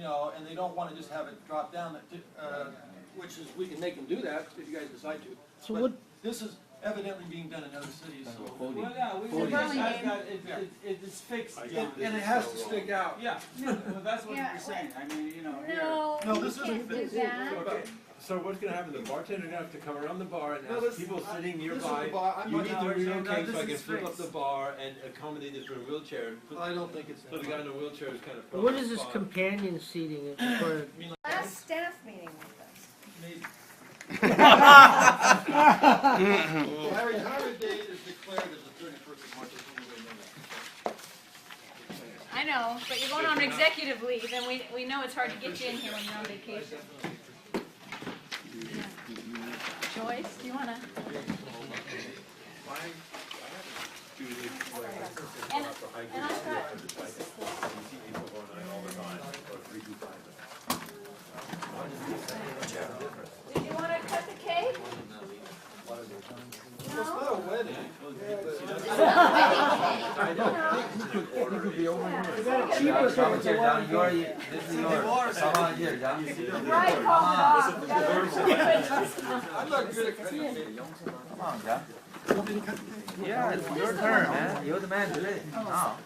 you know, and they don't want to just have it drop down, which is, we can make them do that if you guys decide to. So But what? this is evidently being done in other cities, so. Well, yeah, we just asked that, it's fixed. And it has to stick out. Yeah, well, that's what Yeah, we're saying, I mean, you know, here. No, No, you this isn't can't do fixed. that. Okay, so what's gonna happen, the bartender's gonna have to come around the bar and No, ask this- people sitting this is nearby, the bar. I'm you not- need no, to we're saying, relocate no, so I can this is flip up fixed. the bar and accommodate this for a wheelchair, and put, I don't think it's. so the guy in a wheelchair is kind of. What is this companion seating for? Last staff meeting with us. Maybe. My retirement date is declared as the 31st of March. I just want everybody to know that. I know, but you're going on executive leave, and we know it's hard to get you in here when you're on vacation. Joyce, do you wanna? And I've got. Did you wanna cut the cake? It's not a wedding. Right, call it off. I'm not good at cutting cake. Come on, John. Yeah, it's your turn, man. You're the man, do it. No.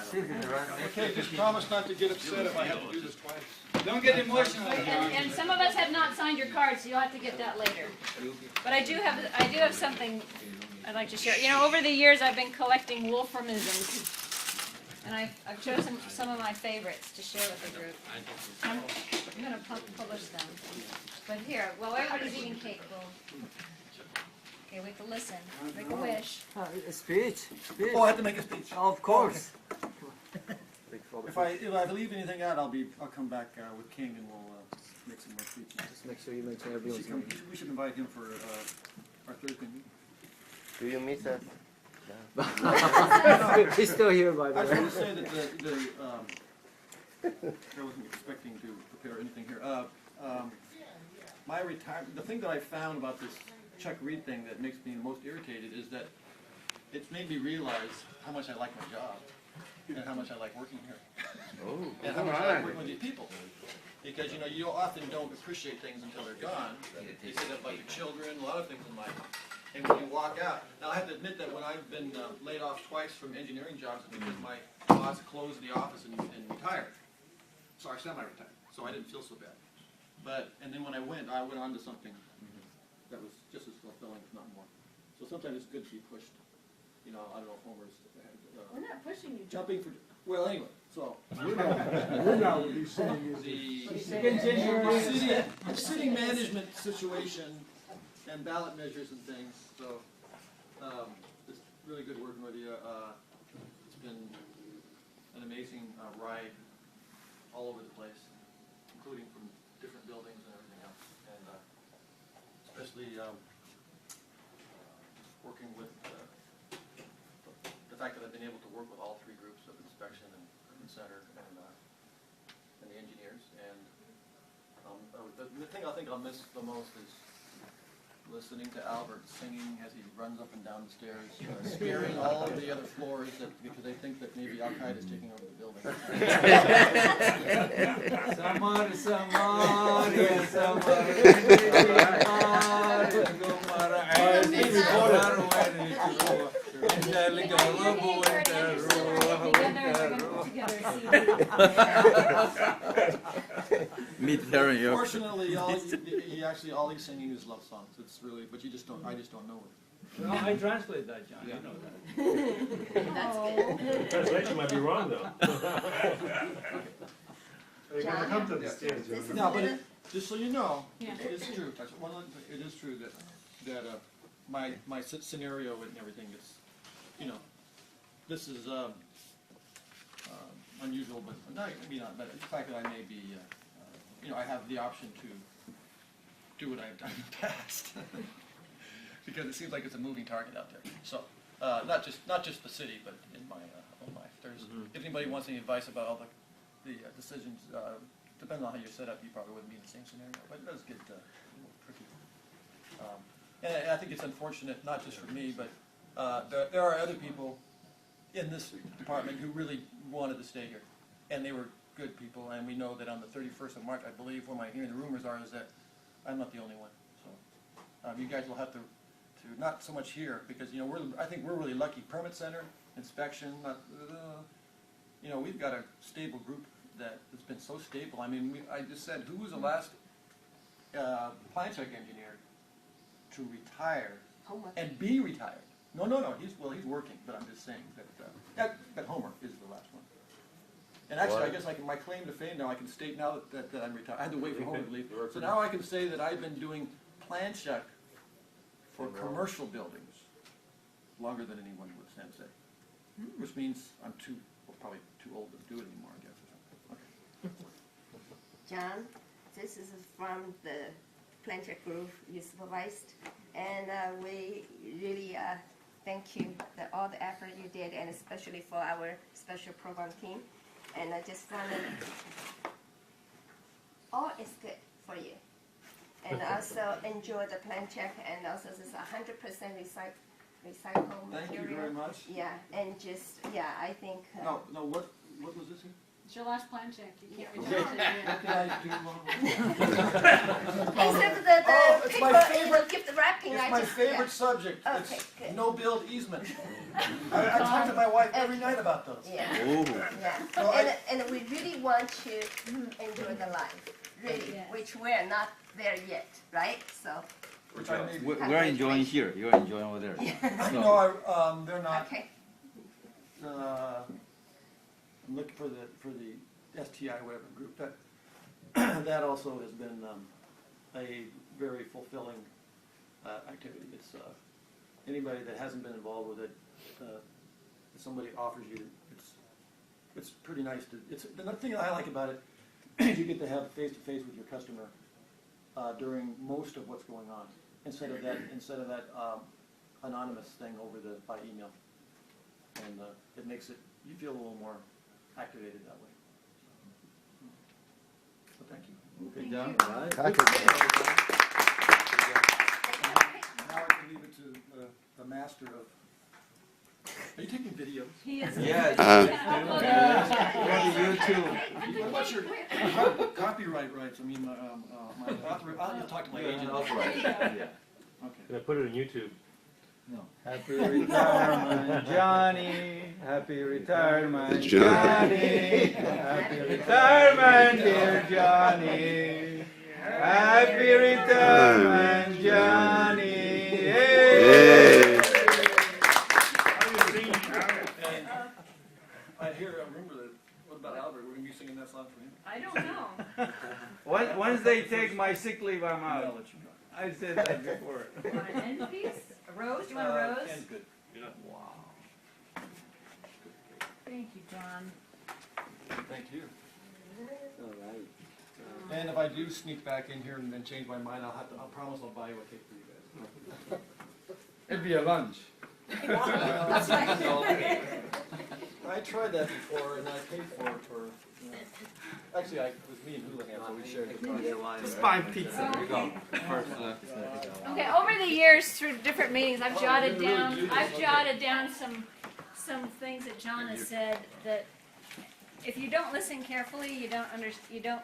See if you can run. Okay, just promise not to get upset if I have to do this twice. Don't get emotional. And some of us have not signed your card, so you'll have to get that later. But I do have something I'd like to share. You know, over the years I've been collecting Wolframisms, and I've chosen some of my favorites to share with the group. I'm going to publish them. But here, while everybody's eating cake, okay, we have to listen. Make a wish. Speech. Oh, I have to make a speech. Of course. If I leave anything out, I'll come back with King and we'll make some more speeches. Just make sure you mention We everyone's should, come, name. we should invite him for our Thursday meeting. Do you miss us? He's still here, by I the just way. want to say that I wasn't expecting to prepare anything here. My retirement, the thing that I found about this Chuck Reed thing that makes me most irritated is that it's made me realize how much I like my job and how much I like working here. And how much I like working with these people. Because, you know, you often don't appreciate things until they're gone. You say that about your children, a lot of things in life. And when you walk out, now I have to admit that when I've been laid off twice from engineering jobs, it's because my boss closed the office and retired. So I semi-retired, so I didn't feel so bad. And then when I went on to something that was just as fulfilling, if not more. So sometimes it's good to be pushed. You know, I don't know if Homer's We're not pushing you. jumping for, well, anyway, so. We're not what he's saying is. The city management situation and ballot measures and things, so, it's really good working with you. It's been an amazing ride all over the place, including from different buildings and everything else. And especially working with the fact that I've been able to work with all three groups of inspection and center and the engineers. And the thing I think I'll miss the most is listening to Albert singing as he runs up and down the stairs, scaring all of the other floors because they think that maybe Al-Qaeda is taking over the building. Fortunately, all he's singing is love songs. It's really, but I just don't know it. No, I translate that, John, you know that. That's good. Translation might be wrong, though. You're gonna come to the stairs, No, but just so you know, Yeah. it is true. It is true that my scenario and everything is, you know, this is unusual, but maybe not. But the fact that I may be, you know, I have the option to do what I've done in the past, because it seems like it's a moving target out there. So not just the city, but in my own life. If anybody wants any advice about all the decisions, depending on how you're set up, you probably wouldn't be in the same scenario. But it does get a little tricky. And I think it's unfortunate, not just for me, but there are other people in this department who really wanted to stay here, and they were good people, and we know that on the 31st of March, I believe, where my hearing the rumors are, is that I'm not the only one. So you guys will have to not so much here, because, you know, I think we're really lucky. Permit center, inspection, you know, we've got a stable group that has been so stable. I mean, I just said, who was the last plan check engineer to retire and be retired? No, he's working, but I'm just saying that Homer is the last one. And actually, I guess my claim to fame now, I can state now that I'm retired. I had to wait for Homer to leave. So now I can say that I've been doing plan check for commercial buildings longer than anyone would stand to say. Which means I'm probably too old to do it anymore, I guess, or something. Okay. John, this is from the plan check group you supervised, and we really thank you for all the effort you did, and especially for our special program team. And I just wanted, all is good for you. And also enjoy the plan check, and also this is 100% recycled material. Thank you very much. Yeah, and just, I think. No, what was this here? It's your last plan check. You can't Okay. return it. What did I do wrong? Except for the Oh, it's paper, my you favorite- will keep the wrapping. It's I my just, favorite subject. Okay, It's good. no build easement. I talk to my wife every night about those. Yeah, Ooh. yeah. So And we really want to enjoy the life, really, Yes. which we're not there yet, right? So, Which I made. We're enjoying here, you're enjoying over there. No, they're not. okay. I'm looking for the STI whatever group. That also has been a very fulfilling activity. It's anybody that hasn't been involved with it. If somebody offers you, it's pretty nice to. It's the thing that I like about it is you get to have face to face with your customer during most of what's going on, instead of that anonymous thing by email, and it makes it you feel a little more activated that way. So thank you. Good job. Now I can leave it to the master of. Are you taking videos? He is. Yes. You too. What about your copyright rights? I mean, my author. I'll just talk to my agent. Yeah. Okay. Can I put it on YouTube? Happy retirement, Johnny. Happy retirement, Johnny. Happy retirement, dear Johnny. Happy retirement, Johnny. Hey. I remember that. What about Albert? We're gonna be singing that song for him. I don't know. Once they take my sick leave, I'm I'll out. let you know. I said that before. You want an end piece? A rose? Do you want a rose? And good. Wow. Thank you, John. Thank you. And if I do sneak back in here and then change my mind, I'll promise I'll buy you a cake for you guys. It'd be a lunch. I tried that before and I paid for it actually, it was me and Houlihan, so we shared it. Just buy pizza. There you go. Okay, over the years through different meetings, I've jotted down some things that John has said that if you don't listen carefully, you don't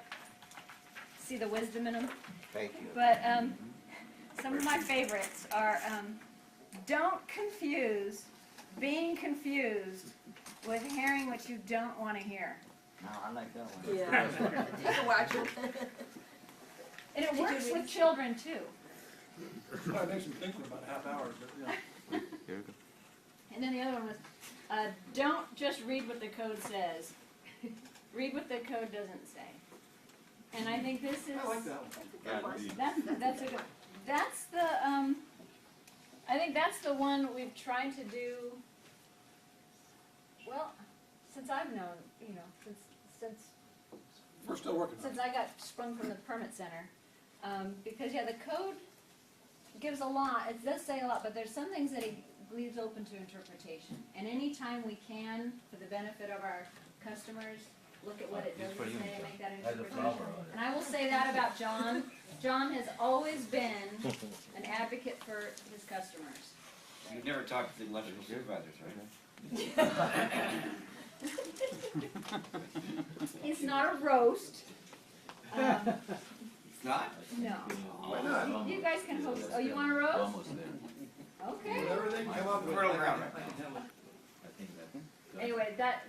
see the wisdom in them. Thank you. But some of my favorites are don't confuse being confused with hearing what you don't want to hear. No, I like that one. Yeah. Take a watch. And it works with children too. It makes me think for about a half hour, but yeah. Here we go. And then the other one was, don't just read what the code says. Read what the code doesn't say. And I think this is. I like that one. That's a good. That's the. I think that's the one we've tried to do. Well, since I've known, since We're still working on it. since I got sprung from the permit center, because the code gives a lot. It does say a lot, but there's some things that it leaves open to interpretation. And anytime we can, for the benefit of our customers, look at what it doesn't say and make that interpretation. And I will say that about John. John has always been an advocate for his customers. You've never talked to the electrical supervisors, right? It's not a roast. It's not? No. Why not? You guys can host. Oh, you want a roast? Almost there. Okay. Whatever they come up with. Fertile ground. I think that. Anyway, that,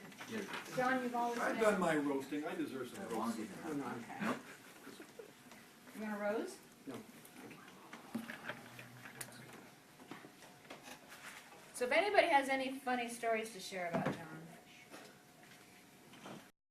John, you've always I've been. done my roasting, I deserve some roasting. Okay. You want a rose? No. So if anybody has any funny stories to share about John,